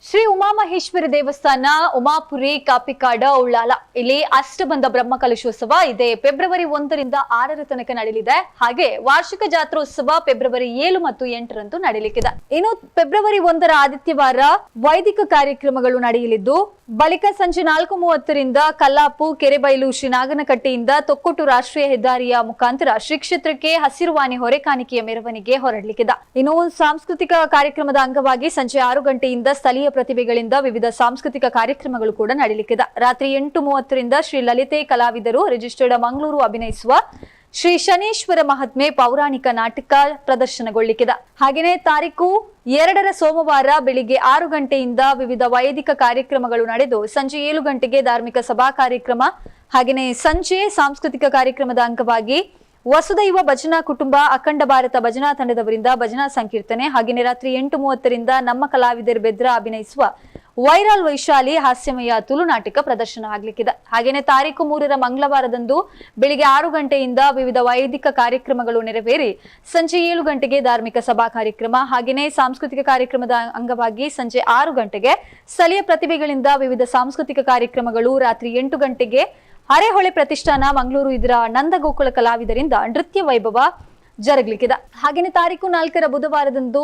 ಶ್ರೀ ಉಮಾಮಹೇಶ್ವರಿ ದೇವಸ್ಥಾನ ಉಮಾಪುರಿ ಕಾಪಿಕಾಡ ಉಳ್ಳಾಲ ಇಲ್ಲಿ ಅಷ್ಟಬಂಧ ಬ್ರಹ್ಮಕಲಶೋತ್ಸವ ಇದೆ. ಫೆಬ್ರವರಿ 1 ರಿಂದ 6 ತನಕ ನಡೆಯಲಿದೆ. ಹಾಗೆ ವಾರ್ಷಿಕ ಜಾತ್ರೋತ್ಸವ ಫೆಬ್ರವರಿ 7 ಮತ್ತು 8ರಂದು ನಡೆಯಲಿದೆ. ಇನ್ನು ಫೆಬ್ರವರಿ 1ರ ಆದಿತ್ಯವಾರ ವೈದಿಕ ಕಾರ್ಯಕ್ರಮಗಳು ನಡೆಯಲಿದ್ದು, ಬಳಿಕ ಸಂಜೆ 4:30 ರಿಂದ ಕಲ್ಲಾಪು ಕೆರೆಬೈಲು ಶ್ರೀನಾಗನಕಟ್ಟೆಯಿಂದ ತೊಕ್ಕೊಟ್ಟು ರಾಷ್ಟ್ರೀಯ ಹೆದ್ದಾರಿಯ ಮುಖಾಂತರ ಶ್ರೀ ಕ್ಷೇತ್ರಕ್ಕೆ ಹಸಿರುವಾಣಿ ಹೊರೆಕಾಣಿಕೆಯ ಮೆರವಣಿಗೆ ಹೊರಡಲಿದೆ. ಇನ್ನು ಸಾಂಸ್ಕೃತಿಕ ಕಾರ್ಯಕ್ರಮದ ಅಂಗವಾಗಿ ಸಂಜೆ 6 ಗಂಟೆಯಿಂದ ಸ್ಥಳೀಯ ಪ್ರತಿಭೆಗಳಿಂದ ವಿವಿಧ ಸಾಂಸ್ಕೃತಿಕ ಕಾರ್ಯಕ್ರಮಗಳು ಕೂಡ ನಡೆಯಲಿದೆ. ರಾತ್ರಿ 8:30 ರಿಂದ ಶ್ರೀ ಲಲಿತೆ ಕಲಾವಿದರು ರಿಜಿಸ್ಟರ್ಡ್ ಮಂಗಳೂರು ಅಭಿನಯಿಸುವ ಶ್ರೀ ಶನೇಶ್ವರ ಮಹಾತ್ಮೆ ಪೌರಾಣಿಕ ನಾಟಕ ಪ್ರದರ್ಶನಗೊಳ್ಳಲಿದೆ. ಹಾಗೆಯೇ ತಾರೀಕು 2ರ ಸೋಮವಾರ ಬೆಳಿಗ್ಗೆ 6 ಗಂಟೆಯಿಂದ ವಿವಿಧ ವೈದಿಕ ಕಾರ್ಯಕ್ರಮಗಳು ನಡೆದು ಸಂಜೆ 7 ಗಂಟೆಗೆ ಧಾರ್ಮಿಕ ಸಭಾ ಕಾರ್ಯಕ್ರಮ, ಹಾಗೆಯೇ ಸಂಜೆ ಸಾಂಸ್ಕೃತಿಕ ಕಾರ್ಯಕ್ರಮದ ಅಂಗವಾಗಿ ವಸುದೈವ ಭಜನಾ ಕುಟುಂಬ ಅಖಂಡ ಭಾರತ ಭಜನಾ ತಂಡದವರಿಂದ ಭಜನಾ ಸಂಕೀರ್ತನೆ, ಹಾಗೆಯೇ ರಾತ್ರಿ 8:30 ರಿಂದ ನಮ್ಮ ಕಲಾವಿದರು ಬೆದ್ರ ಅಭಿನಯಿಸುವ ವೈರಲ್ ವೈಶಾಲಿ ಹಾಸ್ಯಮಯ ತುಳು ನಾಟಕ ಪ್ರದರ್ಶನ ಆಗಲಿಕ್ಕಿದೆ. ಹಾಗೆಯೇ ತಾರೀಕು 3ರ ಮಂಗಳವಾರದಂದು ಬೆಳಿಗ್ಗೆ 6 ಗಂಟೆಯಿಂದ ವಿವಿಧ ವೈದಿಕ ಕಾರ್ಯಕ್ರಮಗಳು ನೆರವೇರಿ ಸಂಜೆ 7 ಗಂಟೆಗೆ ಧಾರ್ಮಿಕ ಸಭಾ ಕಾರ್ಯಕ್ರಮ, ಹಾಗೆಯೇ ಸಾಂಸ್ಕೃತಿಕ ಕಾರ್ಯಕ್ರಮದ ಅಂಗವಾಗಿ ಸಂಜೆ 6 ಗಂಟೆಗೆ ಸ್ಥಳೀಯ ಪ್ರತಿಭೆಗಳಿಂದ ವಿವಿಧ ಸಾಂಸ್ಕೃತಿಕ ಕಾರ್ಯಕ್ರಮಗಳು, ರಾತ್ರಿ 8 ಗಂಟೆಗೆ ಅರೆಹೊಳೆ ಪ್ರತಿಷ್ಠಾನ ಮಂಗಳೂರು ಇದರ ನಂದಗೋಕುಲ ಕಲಾವಿದರಿಂದ ನೃತ್ಯ ವೈಭವ ಜರುಗಲಿಕ್ಕಿದೆ. ಹಾಗೆಯೇ ತಾರೀಕು 4ರ ಬುಧವಾರದಂದು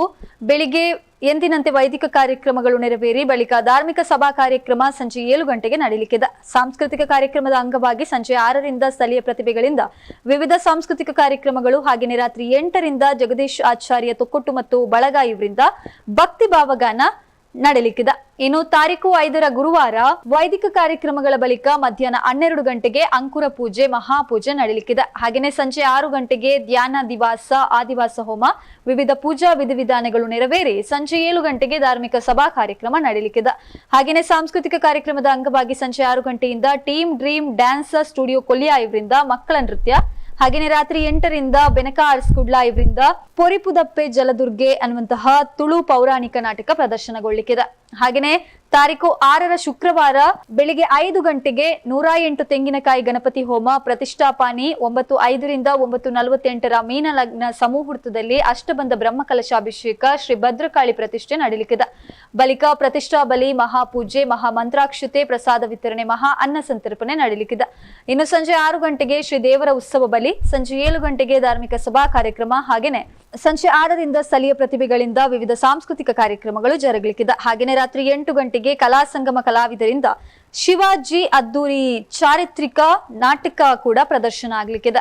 ಬೆಳಿಗ್ಗೆ ಎಂದಿನಂತೆ ವೈದಿಕ ಕಾರ್ಯಕ್ರಮಗಳು ನೆರವೇರಿ ಬಳಿಕ ಧಾರ್ಮಿಕ ಸಭಾ ಕಾರ್ಯಕ್ರಮ ಸಂಜೆ 7 ಗಂಟೆಗೆ ನಡೆಯಲಿಕ್ಕಿದೆ. ಸಾಂಸ್ಕೃತಿಕ ಕಾರ್ಯಕ್ರಮದ ಅಂಗವಾಗಿ ಸಂಜೆ 6 ರಿಂದ ಸ್ಥಳೀಯ ಪ್ರತಿಭೆಗಳಿಂದ ವಿವಿಧ ಸಾಂಸ್ಕೃತಿಕ ಕಾರ್ಯಕ್ರಮಗಳು, ಹಾಗೆಯೇ ರಾತ್ರಿ 8 ರಿಂದ ಜಗದೀಶ್ ಆಚಾರ್ಯ ತೊಕ್ಕೊಟ್ಟು ಮತ್ತು ಬಳಗ ಇವರಿಂದ ಭಕ್ತಿ ಭಾವಗಾನ ನಡೆಯಲಿಕ್ಕಿದೆ. ಇನ್ನು ತಾರೀಕು 5ರ ಗುರುವಾರ ವೈದಿಕ ಕಾರ್ಯಕ್ರಮಗಳ ಬಳಿಕ ಮಧ್ಯಾಹ್ನ 12 ಗಂಟೆಗೆ ಅಂಕುರ ಪೂಜೆ ಮಹಾಪೂಜೆ ನಡೆಯಲಿಕ್ಕಿದೆ. ಹಾಗೆಯೇ ಸಂಜೆ 6 ಗಂಟೆಗೆ ಧ್ಯಾನ ದಿವಾಸ ಆದಿವಾಸ ಹೋಮ, ವಿವಿಧ ಪೂಜಾ ವಿಧಿವಿಧಾನಗಳು ನೆರವೇರಿ ಸಂಜೆ 7 ಗಂಟೆಗೆ ಧಾರ್ಮಿಕ ಸಭಾ ಕಾರ್ಯಕ್ರಮ ನಡೆಯಲಿಕ್ಕಿದೆ. ಹಾಗೆಯೇ ಸಾಂಸ್ಕೃತಿಕ ಕಾರ್ಯಕ್ರಮದ ಅಂಗವಾಗಿ ಸಂಜೆ 6 ಗಂಟೆಯಿಂದ ಟೀಮ್ ಡ್ರೀಮ್ ಡ್ಯಾನ್ಸ್ ಸ್ಟುಡಿಯೋ ಕೊಲ್ಲಿಯಾ ಇವರಿಂದ ಮಕ್ಕಳ ನೃತ್ಯ, ಹಾಗೆಯೇ ರಾತ್ರಿ 8 ರಿಂದ ಬೆನಕ ಆರ್ಸ್ ಕುಡ್ಲಾ ಇವರಿಂದ ಪೊರಿಪುದಪ್ಪೆ ಜಲದುರ್ಗೆ ಅನ್ನುವಂತಹ ತುಳು ಪೌರಾಣಿಕ ನಾಟಕ ಪ್ರದರ್ಶನಗೊಳ್ಳಲಿಕ್ಕಿದೆ. ಹಾಗೆಯೇ ತಾರೀಕು 6ರ ಶುಕ್ರವಾರ ಬೆಳಿಗ್ಗೆ 5 ಗಂಟೆಗೆ 108 ತೆಂಗಿನಕಾಯಿ ಗಣಪತಿ ಹೋಮ ಪ್ರತಿಷ್ಠಾಪನೆ, 9:05 ರಿಂದ 9:48ರ ಮೀನ ಲಗ್ನ ಸಮುಹೂರ್ತದಲ್ಲಿ ಅಷ್ಟಬಂಧ ಬ್ರಹ್ಮಕಲಶಾಭಿಷೇಕ ಶ್ರೀ ಭದ್ರಕಾಳಿ ಪ್ರತಿಷ್ಠೆ ನಡೆಯಲಿಕ್ಕಿದೆ. ಬಳಿಕ ಪ್ರತಿಷ್ಠಾ ಬಲಿ, ಮಹಾಪೂಜೆ, ಮಹಾಮಂತ್ರಾಕ್ಷತೆ, ಪ್ರಸಾದ ವಿತರಣೆ, ಮಹಾ ಅನ್ನ ಸಂತರ್ಪಣೆ ನಡೆಯಲಿಕ್ಕಿದೆ. ಇನ್ನು ಸಂಜೆ 6 ಗಂಟೆಗೆ ಶ್ರೀ ದೇವರ ಉತ್ಸವ ಬಲಿ, ಸಂಜೆ 7 ಗಂಟೆಗೆ ಧಾರ್ಮಿಕ ಸಭಾ ಕಾರ್ಯಕ್ರಮ, ಹಾಗೆಯೇ ಸಂಜೆ 6 ರಿಂದ ಸ್ಥಳೀಯ ಪ್ರತಿಭೆಗಳಿಂದ ವಿವಿಧ ಸಾಂಸ್ಕೃತಿಕ ಕಾರ್ಯಕ್ರಮಗಳು ಜರುಗಲಿಕ್ಕಿದೆ. ಹಾಗೆಯೇ ರಾತ್ರಿ 8 ಗಂಟೆಗೆ ಕಲಾ ಸಂಗಮ ಕಲಾವಿದರಿಂದ ಶಿವಾಜಿ ಅದ್ದೂರಿ ಚಾರಿತ್ರಿಕ ನಾಟಕ ಕೂಡ ಪ್ರದರ್ಶನ ಆಗಲಿಕ್ಕಿದೆ.